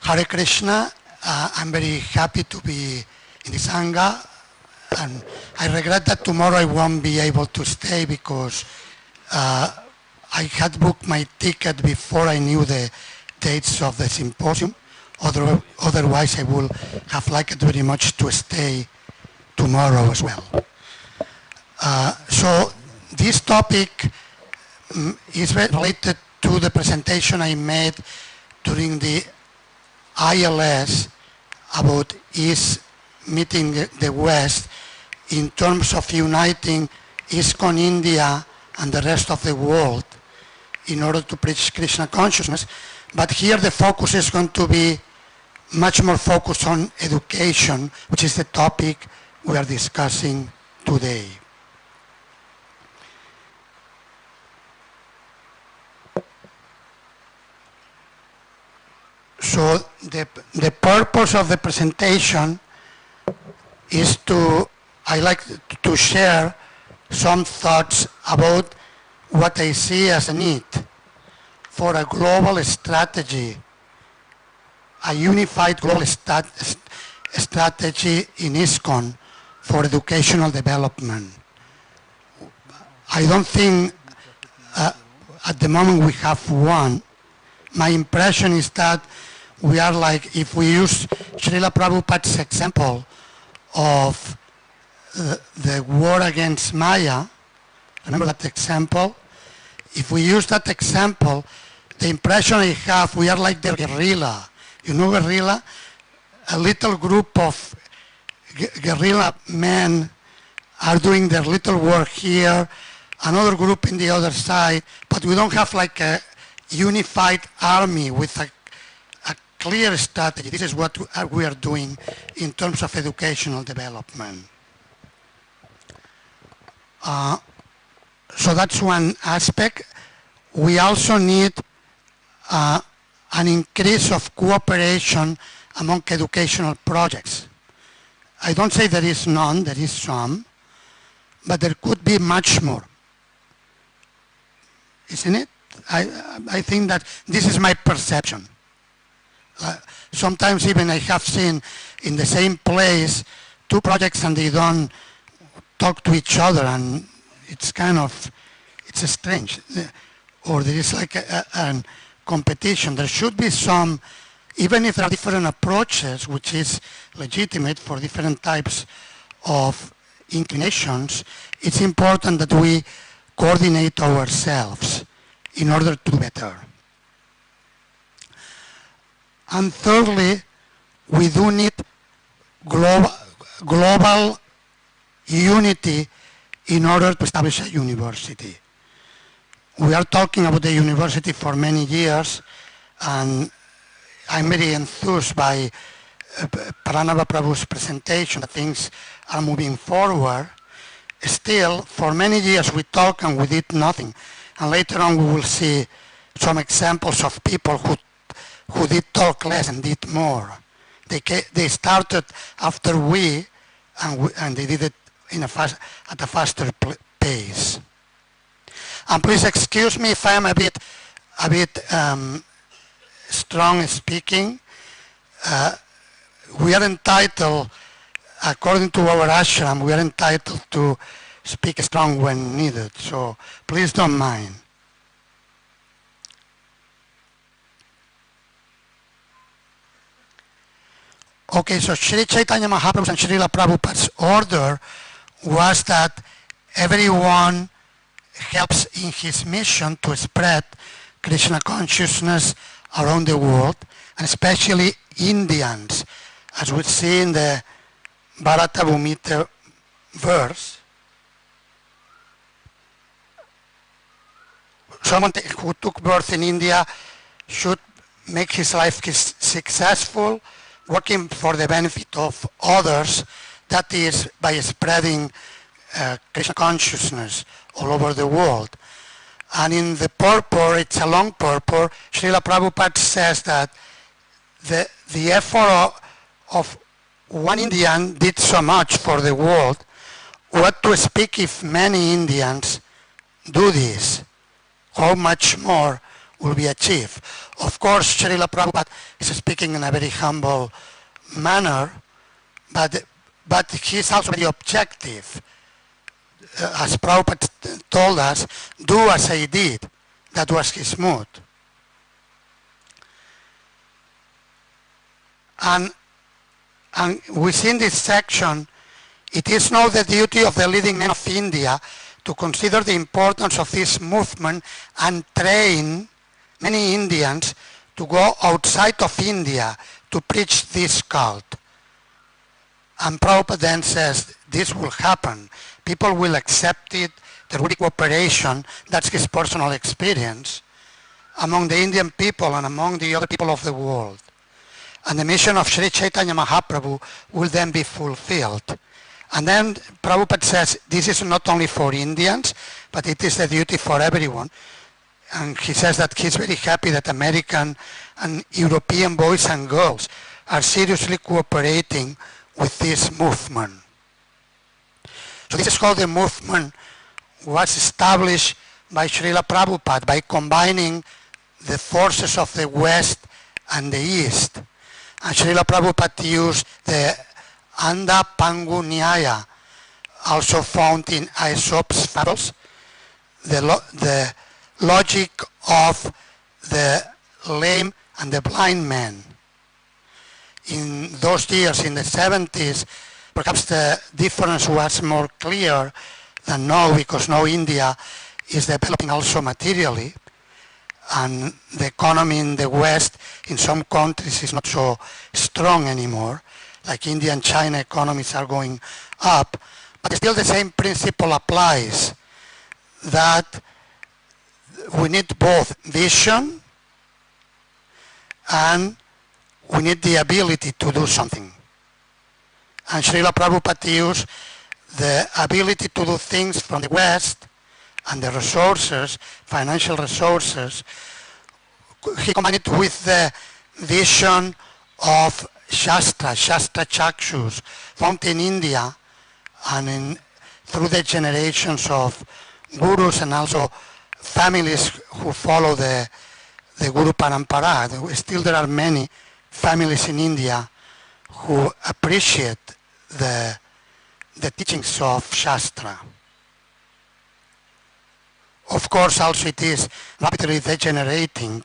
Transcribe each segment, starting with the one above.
Hare Krishna. I'm very happy to be in the Sangha, and I regret that tomorrow I won't be able to stay because I had booked my ticket before I knew the dates of the symposium. Otherwise, I would have liked very much to stay tomorrow as well. So this topic is related to the presentation I made during the ILS about East meeting the West in terms of uniting ISKCON India and the rest of the world in order to preach Krishna consciousness. But here the focus is going to be much more focused on education, which is the topic we are discussing today. So the purpose of the presentation is I like to share some thoughts about what I see as a need for a global strategy, a unified global strategy in ISKCON for educational development. I don't think at the moment we have one. My impression is that we are like, if we use Srila Prabhupada's example of the war against Maya, remember that example? If we use that example, the impression I have, we are like the guerrilla. You know guerrilla? A little group of guerrilla men are doing their little work here, another group in the other side, but we don't have like a unified army with a clear strategy. This is what we are doing in terms of educational development. So that's one aspect. We also need an increase of cooperation among educational projects. I don't say there is none, there is some, but there could be much more. Isn't it? I think that this is my perception. Sometimes even I have seen in the same place two projects and they don't talk to each other, and it's kind of, it's strange. Or there is like a competition. There should be some, even if there are different approaches, which is legitimate for different types of inclinations, it's important that we coordinate ourselves in order to do better. And thirdly, we do need global unity in order to establish a university. We are talking about the university for many years, and I'm very enthused by Pranava Prabhu's presentation that things are moving forward. Still, for many years we talked and we did nothing. And later on we will see some examples of people who did talk less and did more. They started after and they did it at a faster pace. And please excuse me if I'm a bit strong speaking. We are entitled, according to our ashram, we are entitled to speak strong when needed. So please don't mind. Okay, so Sri Chaitanya Mahaprabhu's and Srila Prabhupada's order was that everyone helps in his mission to spread Krishna consciousness around the world, and especially Indians. As we see in the Bharata Bhumita verse, someone who took birth in India should make his life successful, working for the benefit of others, that is by spreading Krishna consciousness all over the world. And in the purport, it's a long purport, Srila Prabhupada says that the effort of one Indian did so much for the world. What to speak if many Indians do this? How much more will be achieved. Of course, Srila Prabhupada is speaking in a very humble manner, but he's also very objective. As Prabhupada told us, do as I did. That was his mood. And within this section, it is now the duty of the leading men of India to consider the importance of this movement and train many Indians to go outside of India to preach this cult. And Prabhupada then says, this will happen. People will accept it. There will be cooperation. That's his personal experience among the Indian people and among the other people of the world. And the mission of Sri Chaitanya Mahaprabhu will then be fulfilled. And then Prabhupada says, this is not only for Indians, but it is the duty for everyone. And he says that he's very happy that American and European boys and girls are seriously cooperating with this movement. So this is how the movement was established by Srila Prabhupada, by combining the forces of the West and the East. And Srila Prabhupada used the Anda Pangu Nyaya, also found in Aesop's fables, the logic of the lame and the blind man. In those years, in the 70s, perhaps the difference was more clear than now, because now India is developing also materially, and the economy in the West, in some countries, is not so strong anymore. Like India and China economies are going up, but still the same principle applies, that we need both vision and we need the ability to do something. And Srila Prabhupada used the ability to do things from the West and the resources, financial resources. He combined it with the vision of Shastra Chakshus, found in India and through the generations of gurus and also families who follow the Guru Parampara. Still there are many families in India who appreciate the teachings of Shastra. Of course, also it is rapidly degenerating,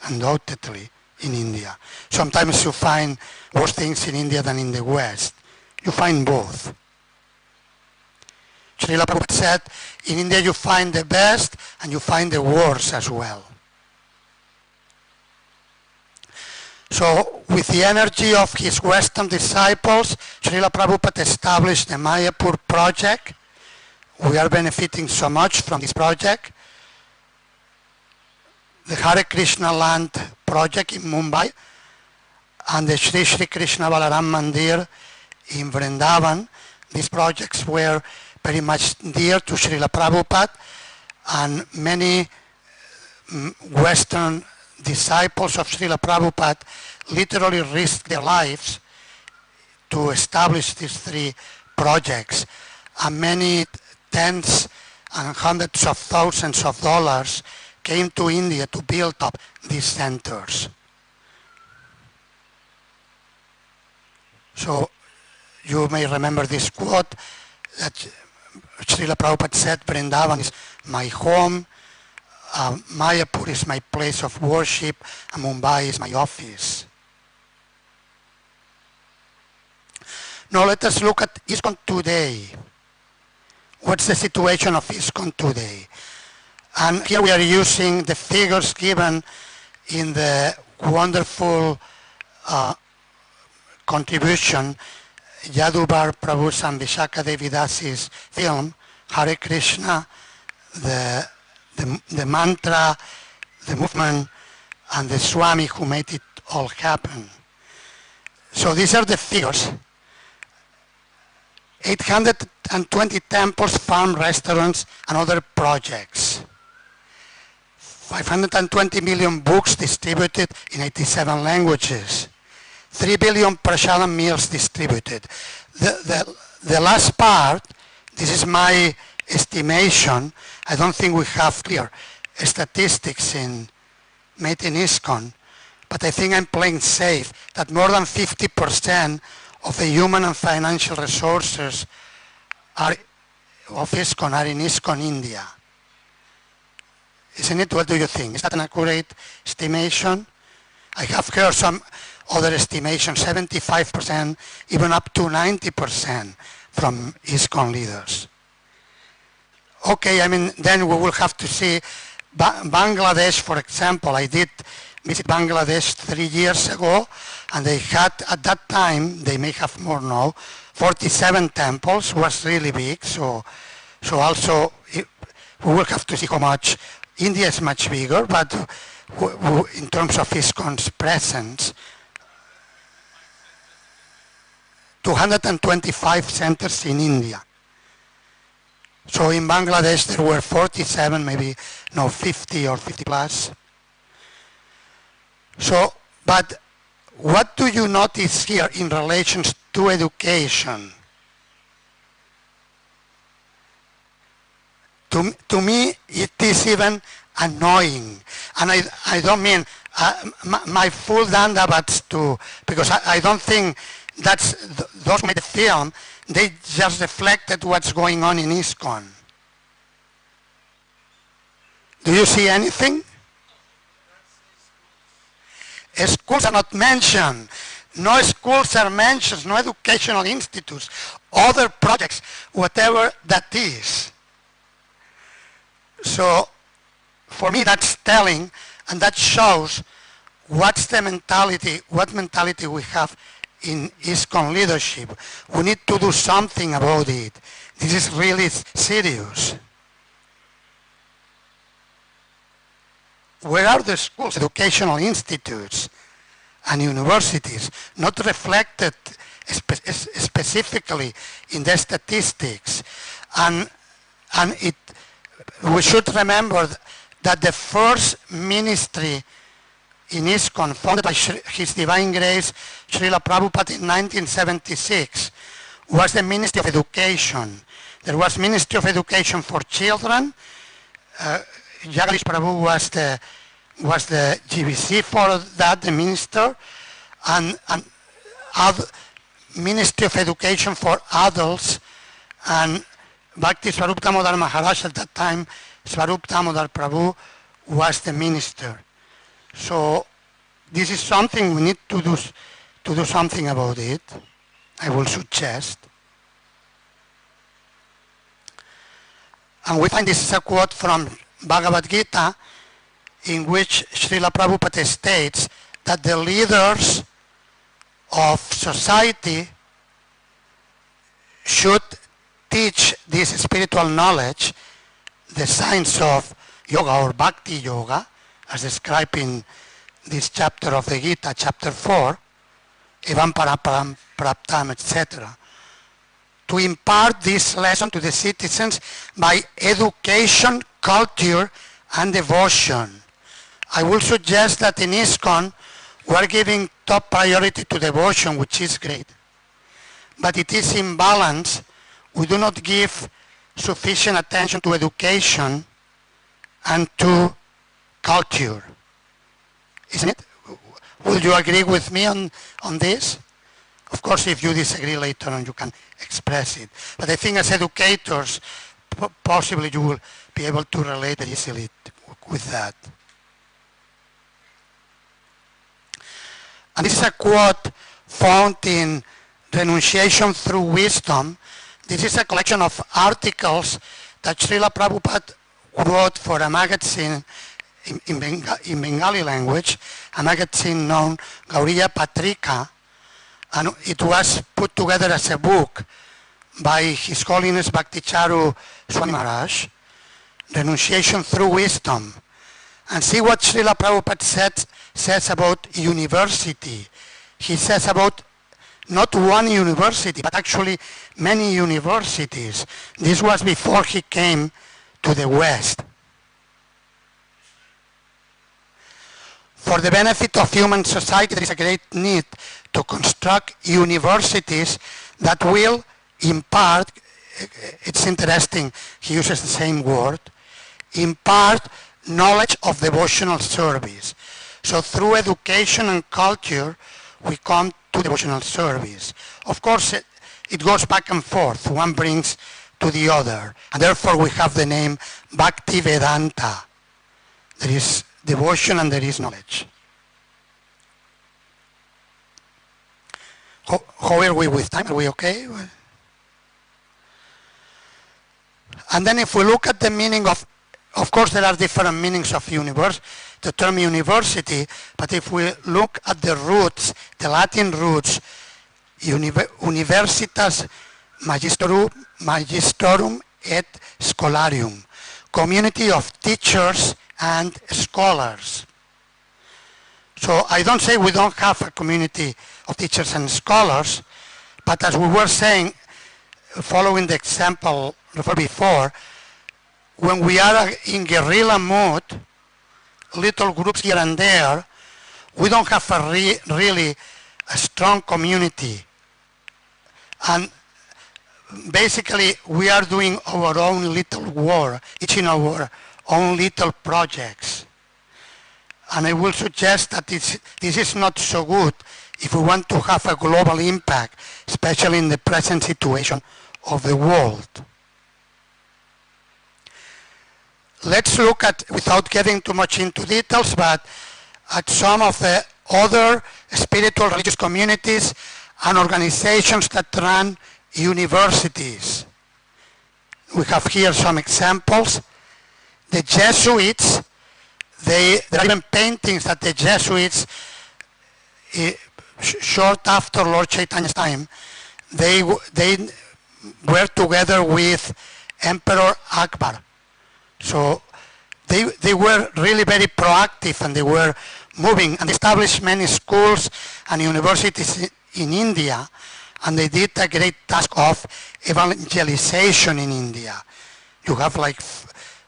undoubtedly, in India. Sometimes you find worse things in India than in the West. You find both. Srila Prabhupada said, in India you find the best and you find the worst as well. So, with the energy of his Western disciples, Srila Prabhupada established the Mayapur project. We are benefiting so much from this project. The Hare Krishna Land project in Mumbai and the Sri Sri Krishna Balaram Mandir in Vrindavan. These projects were very much dear to Srila Prabhupada, and many Western disciples of Srila Prabhupada literally risked their lives to establish these three projects, and many tens and hundreds of thousands of dollars came to India to build up these centers. So you may remember this quote that Srila Prabhupada said, Vrindavan is my home, Mayapur is my place of worship, and Mumbai is my office. Now let us look at ISKCON today. What's the situation of ISKCON today? And here we are using the figures given in the wonderful contribution Yadubar Prabhu's and Vishaka Devi Dasi's film, Hare Krishna, the mantra, the movement, and the Swami who made it all happen. So these are the figures. 820 temples, farm, restaurants, and other projects. 520 million books distributed in 87 languages. 3 billion prasadam meals distributed. The last part, this is my estimation. I don't think we have clear statistics in made in ISKCON, but I think I'm playing safe, that more than 50% of the human and financial resources of ISKCON are in ISKCON India. Isn't it? What do you think? Is that an accurate estimation? I have heard some other estimations, 75%, even up to 90% from ISKCON leaders. Okay, I mean, then we will have to see Bangladesh, for example. I did visit Bangladesh 3 years ago, and they had, at that time, they may have more now, 47 temples, was really big, so also we will have to see how much. India is much bigger, but in terms of ISKCON's presence, 225 centers in India. So in Bangladesh there were 47, maybe no 50 or 50 plus. So, but what do you notice here in relation to education? To me, it is even annoying. And I don't mean my full dandabats to, because I don't think that's, those made the film, they just reflected what's going on in ISKCON. Do you see anything? Schools are not mentioned. No schools are mentioned, no educational institutes, other projects, whatever that is. So, for me that's telling, and that shows what's the mentality, what mentality we have in ISKCON leadership. We need to do something about it. This is really serious. Where are the schools, educational institutes, and universities not reflected specifically in the statistics? And we should remember that the first ministry in ISKCON, founded by His Divine Grace Srila Prabhupada in 1976, was the Ministry of Education. There was Ministry of Education for Children. Jagadish Prabhu was the GBC for that, the minister, and Ministry of Education for Adults, and Bhakti Swarup Damodar Maharaj at that time, Swarup Damodar Prabhu was the minister. So this is something we need to do something about it, I will suggest. And we find this is a quote from Bhagavad Gita, in which Srila Prabhupada states that the leaders of society should teach this spiritual knowledge, the science of yoga or bhakti yoga, as described in this chapter of the Gita, chapter 4, evam paraparam praptam, etc., to impart this lesson to the citizens by education, culture, and devotion. I will suggest that in ISKCON, we are giving top priority to devotion, which is great. But it is imbalance. We do not give sufficient attention to education and to culture. Isn't it? Will you agree with me on this? Of course, if you disagree later on, you can express it. But I think as educators, possibly you will be able to relate easily with that. And this is a quote found in Renunciation Through Wisdom. This is a collection of articles that Srila Prabhupada wrote for a magazine in Bengali language, a magazine known Gauriya Patrika, and it was put together as a book by His Holiness Bhakticharu Swami Maharaj, Renunciation Through Wisdom. And see what Srila Prabhupada says about university. He says about not one university, but actually many universities. This was before he came to the West. For the benefit of human society, there is a great need to construct universities that will impart, it's interesting, he uses the same word, impart knowledge of devotional service. So through education and culture, we come to devotional service. Of course, it goes back and forth. One brings to the other. And therefore, we have the name Bhakti Vedanta. There is devotion and there is knowledge. How are we with time? Are we okay? And then if we look at the meaning of course there are different meanings of universe, the term university, but if we look at the roots, the Latin roots, Universitas Magistorum et Scholarium, community of teachers and scholars. So I don't say we don't have a community of teachers and scholars, but as we were saying, following the example referred before, when we are in guerrilla mode, little groups here and there, we don't have a really a strong community. And basically, we are doing our own little war, each in our own little projects. And I will suggest that this is not so good if we want to have a global impact, especially in the present situation of the world. Let's look at, without getting too much into details, but at some of the other spiritual religious communities and organizations that run universities. We have here some examples. The Jesuits, there are even paintings that the Jesuits, short after Lord Chaitanya's time, they were together with Emperor Akbar. So they were really very proactive, and they were moving and established many schools and universities in India, and they did a great task of evangelization in India. You have like,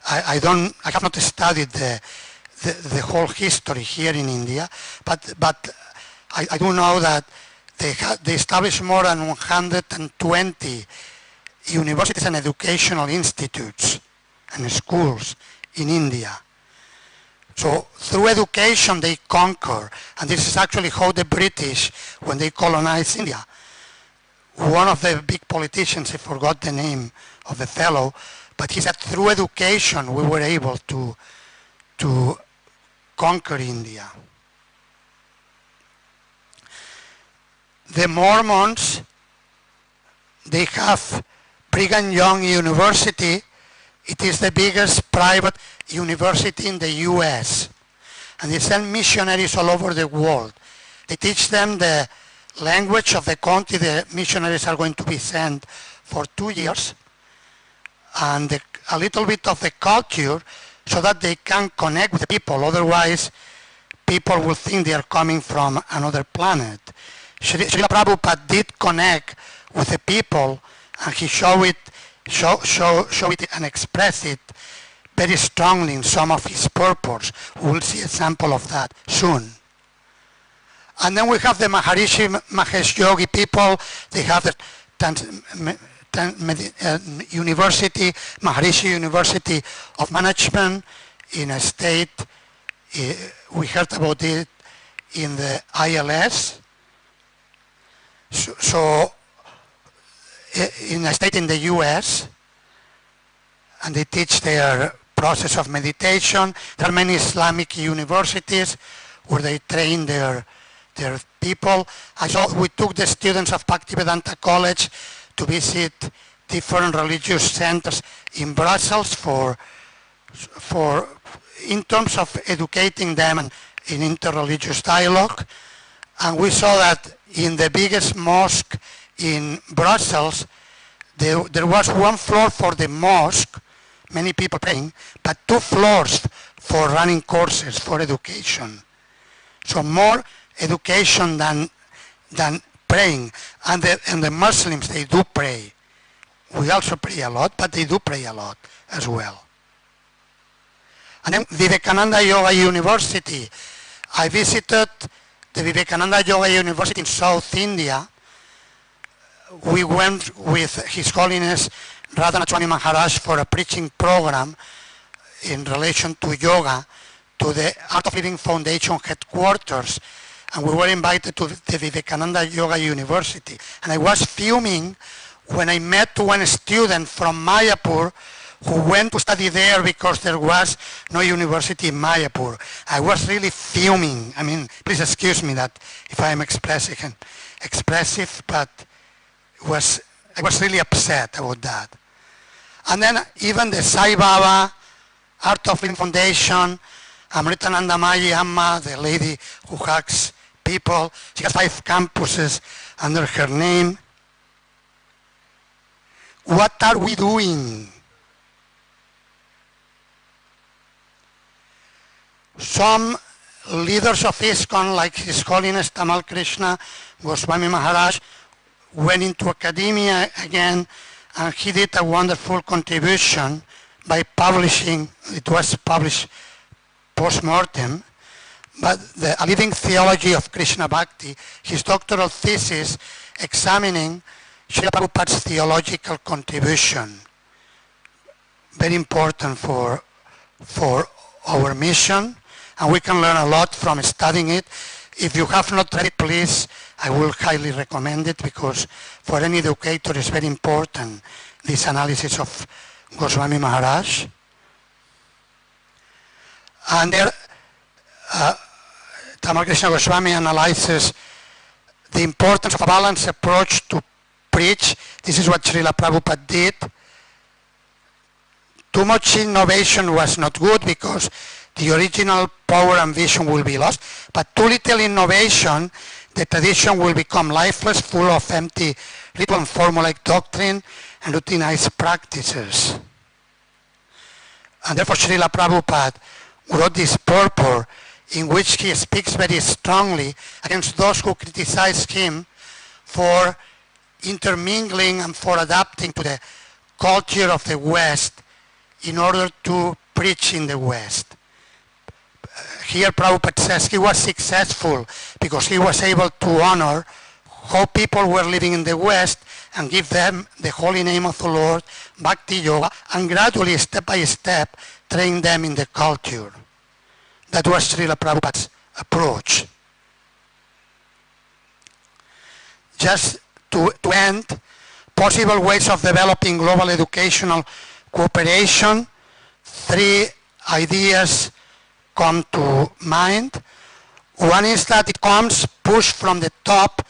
I have not studied the whole history here in India, but I do know that they established more than 120 universities and educational institutes and schools in India. So through education they conquer, and this is actually how the British, when they colonized India, one of the big politicians, I forgot the name of the fellow, but he said through education we were able to conquer India. The Mormons, they have Brigham Young University. It is the biggest private university in the US, and they send missionaries all over the world. They teach them the language of the country the missionaries are going to be sent for 2 years, and a little bit of the culture, so that they can connect with the people. Otherwise, people will think they are coming from another planet. Srila Prabhupada did connect with the people, and he show it and express it very strongly in some of his purpose. We will see a sample of that soon. And then we have the Maharishi Mahesh Yogi people. They have the University, Maharishi University of Management in a state. We heard about it in the ILS. So in a state in the US, and they teach their process of meditation. There are many Islamic universities where they train their people. We took the students of Bhaktivedanta College to visit different religious centers in Brussels in terms of educating them in interreligious dialogue. And we saw that in the biggest mosque in Brussels, there was one floor for the mosque, many people praying, but 2 floors for running courses for education. So more education than praying. And the Muslims, they do pray. We also pray a lot, but they do pray a lot as well. And then Vivekananda Yoga University. I visited the Vivekananda Yoga University in South India. We went with His Holiness Yadunandan Swami Maharaj for a preaching program. in relation to yoga to the Art of Living Foundation headquarters, and we were invited to the Vivekananda Yoga University. And I was fuming when I met one student from Mayapur who went to study there because there was no university in Mayapur. I was really fuming. I mean, please excuse me that if I am expressive, but I was really upset about that. And then even the Sai Baba Art of Living Foundation, Amritananda Mayi Amma, the lady who hugs people, she has 5 campuses under her name. What are we doing? Some leaders of ISKCON, like His Holiness Tamal Krishna Goswami Maharaj, went into academia again, and he did a wonderful contribution by publishing, it was published post-mortem, but A Living Theology of Krishna Bhakti, his doctoral thesis examining Srila Prabhupada's theological contribution. Very important for our mission, and we can learn a lot from studying it. If you have not read it, please, I will highly recommend it, because for any educator it's very important, this analysis of Goswami Maharaj. And there, Tamal Krishna Goswami analyzes the importance of a balanced approach to preach. This is what Srila Prabhupada did. Too much innovation was not good because the original power and vision will be lost, but too little innovation, the tradition will become lifeless, full of empty ritual and formulaic doctrine and routinized practices. And therefore Srila Prabhupada wrote this purport in which he speaks very strongly against those who criticize him for intermingling and for adapting to the culture of the West in order to preach in the West. Here Prabhupada says he was successful because he was able to honor how people were living in the West and give them the holy name of the Lord, Bhakti Yoga, and gradually, step by step, train them in the culture. That was Srila Prabhupada's approach. Just to end, possible ways of developing global educational cooperation, 3 ideas come to mind. One is that it comes pushed from the top,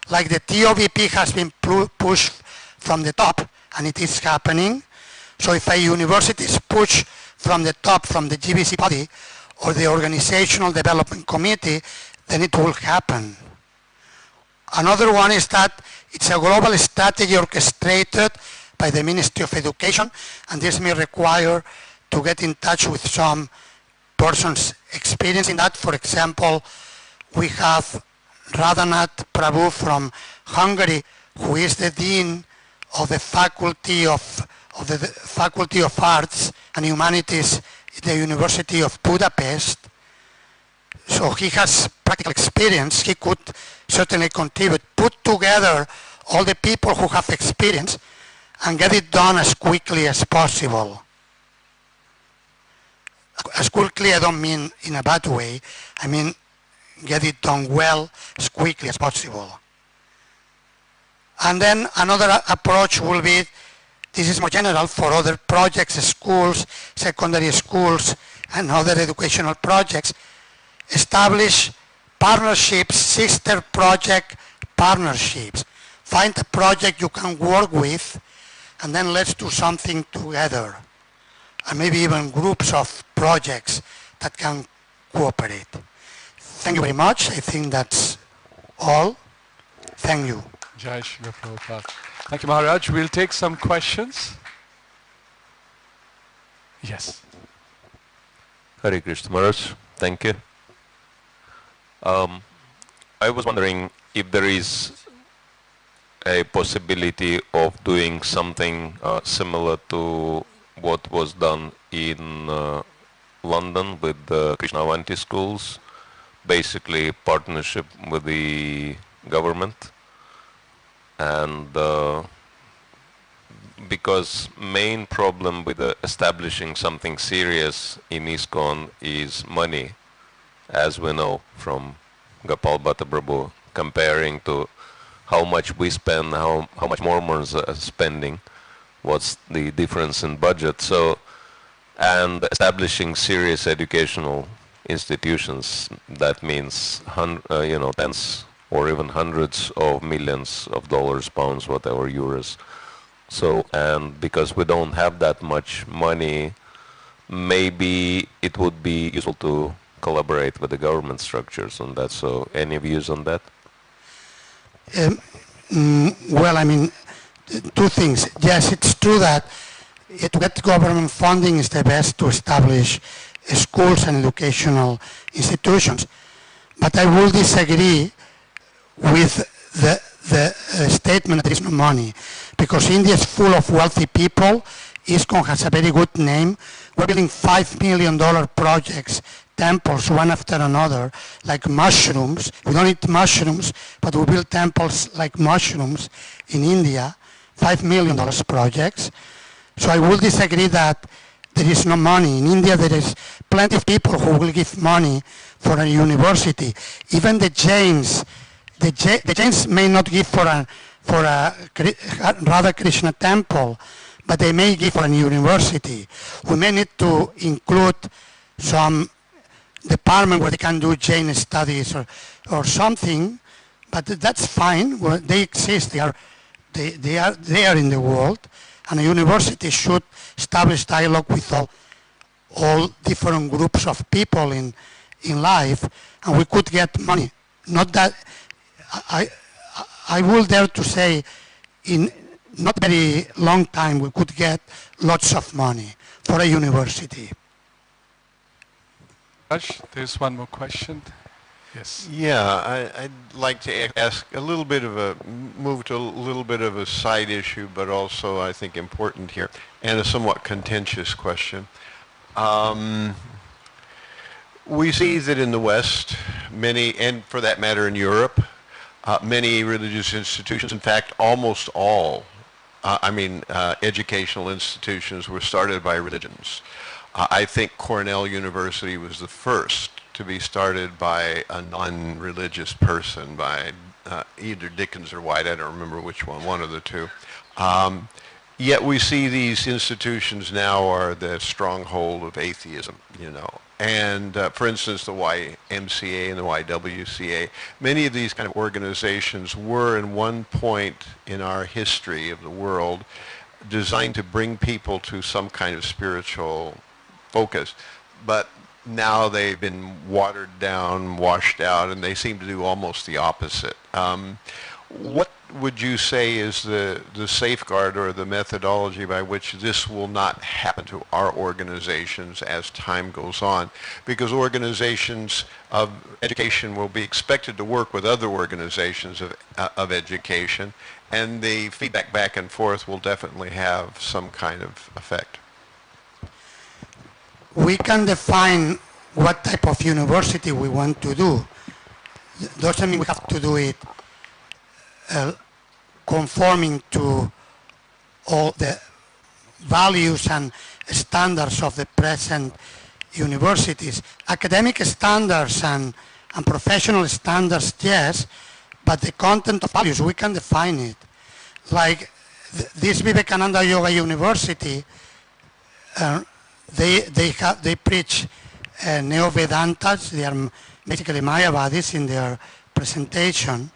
like the TOVP has been pushed from the top, and it is happening. So if a university is pushed from the top, from the GBC body or the Organizational Development Committee, then it will happen. Another one is that it's a global strategy orchestrated by the Ministry of Education, and this may require to get in touch with some persons experienced in that. For example, we have Radhanath Prabhu from Hungary, who is the Dean of the Faculty of Arts and Humanities at the University of Budapest. So he has practical experience. He could certainly contribute, put together all the people who have experience and get it done as quickly as possible. As quickly, I don't mean in a bad way. I mean get it done well, as quickly as possible. And then another approach will be, this is more general for other projects, schools, secondary schools, and other educational projects, establish partnerships, sister project partnerships. Find a project you can work with, and then let's do something together. And maybe even groups of projects that can cooperate. Thank you very much. I think that's all. Thank you. Jai Shri Prabhupada. Thank you, Maharaj. We'll take some questions. Yes. Hare Krishna Maharaj. Thank you. I was wondering if there is a possibility of doing something similar to what was done in London with the Krishnavati schools, basically partnership with the government, and because main problem with establishing something serious in ISKCON is money, as we know from Gopal Bhatta Prabhu, comparing to how much we spend, how much Mormons are spending, what's the difference in budget. So, and establishing serious educational institutions, that means tens or even hundreds of millions of dollars, pounds, whatever, euros. So, and because we don't have that much money, maybe it would be useful to collaborate with the government structures on that. So, any views on that? Well, I mean, two things. Yes, it's true that to get government funding is the best to establish schools and educational institutions. But I will disagree with the statement that there is no money, because India is full of wealthy people. ISKCON has a very good name. We're building $5 million projects, temples one after another, like mushrooms. We don't eat mushrooms, but we build temples like mushrooms in India, $5 million projects. So I will disagree that there is no money. In India there is plenty of people who will give money for a university. Even the Jains, the Jains may not give for a Radha Krishna temple, but they may give for a university. We may need to include some department where they can do Jain studies or something, but that's fine. Well, they exist. They are there in the world, and a university should establish dialogue with all different groups of people in life, and we could get money. Not that I will dare to say in not very long time we could get lots of money for a university. Raj, there's one more question. Yes. Yeah, I'd like to ask a little bit of move to a little bit of a side issue, but also I think important here, and a somewhat contentious question. We see that in the West, many, and for that matter in Europe, many religious institutions, in fact almost all, educational institutions were started by religions. I think Cornell University was the first to be started by a non-religious person, by either Dickens or White, I don't remember which one of the two. Yet we see these institutions now are the stronghold of atheism, you know. And for instance, the YMCA and the YWCA, many of these kind of organizations were in one point in our history of the world designed to bring people to some kind of spiritual focus. But now they've been watered down, washed out, and they seem to do almost the opposite. What would you say is the safeguard or the methodology by which this will not happen to our organizations as time goes on? Because organizations of education will be expected to work with other organizations of education, and the feedback back and forth will definitely have some kind of effect. We can define what type of university we want to do. Doesn't mean we have to do it conforming to all the values and standards of the present universities. Academic standards and professional standards, yes, but the content of values, we can define it. Like this Vivekananda Yoga University, they preach Neo-Vedantas. They are basically Mayavadis in their presentation,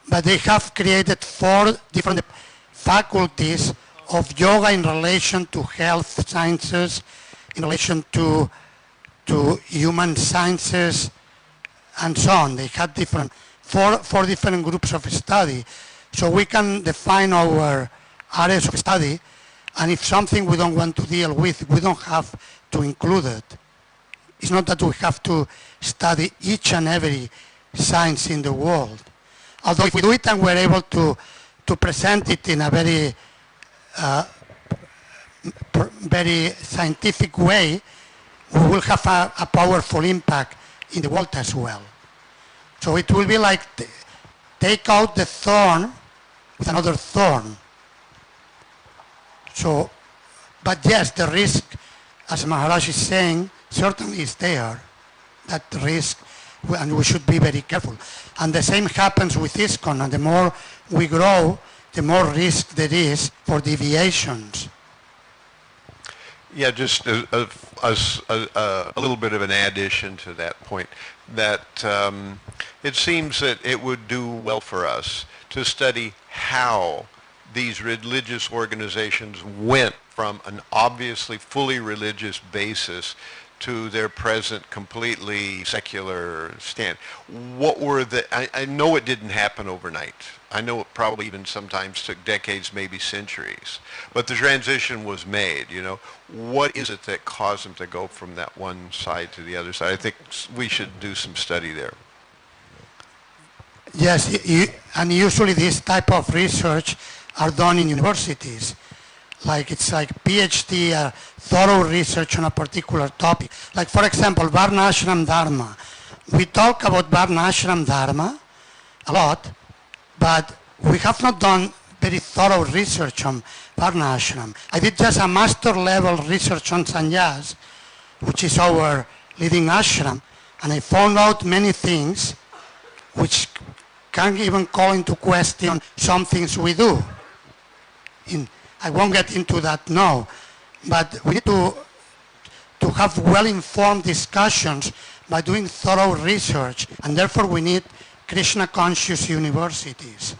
but they have created 4 different faculties of yoga in relation to health sciences, in relation to human sciences, and so on. They had four different groups of study. So we can define our areas of study, and if something we don't want to deal with, we don't have to include it. It's not that we have to study each and every science in the world. Although if we do it and we're able to present it in a very scientific way, we will have a powerful impact in the world as well. So it will be like take out the thorn with another thorn. So, but yes, the risk, as Maharaj is saying, certainly is there. That risk, and we should be very careful. And the same happens with ISKCON, and the more we grow, the more risk there is for deviations. Yeah, just a little bit of an addition to that point, that it seems that it would do well for us to study how these religious organizations went from an obviously fully religious basis to their present completely secular stand. What were the, I know it didn't happen overnight. I know it probably even sometimes took decades, maybe centuries. But the transition was made, you know. What is it that caused them to go from that one side to the other side? I think we should do some study there. Yes, and usually this type of research are done in universities. Like it's like PhD, thorough research on a particular topic. Like for example, Varnashram Dharma. We talk about Varnashram Dharma a lot, but we have not done very thorough research on Varnashram. I did just a master level research on Sannyas, which is our leading ashram, and I found out many things which can't even call into question some things we do. I won't get into that now, but we need to have well-informed discussions by doing thorough research, and therefore we need Krishna-conscious universities.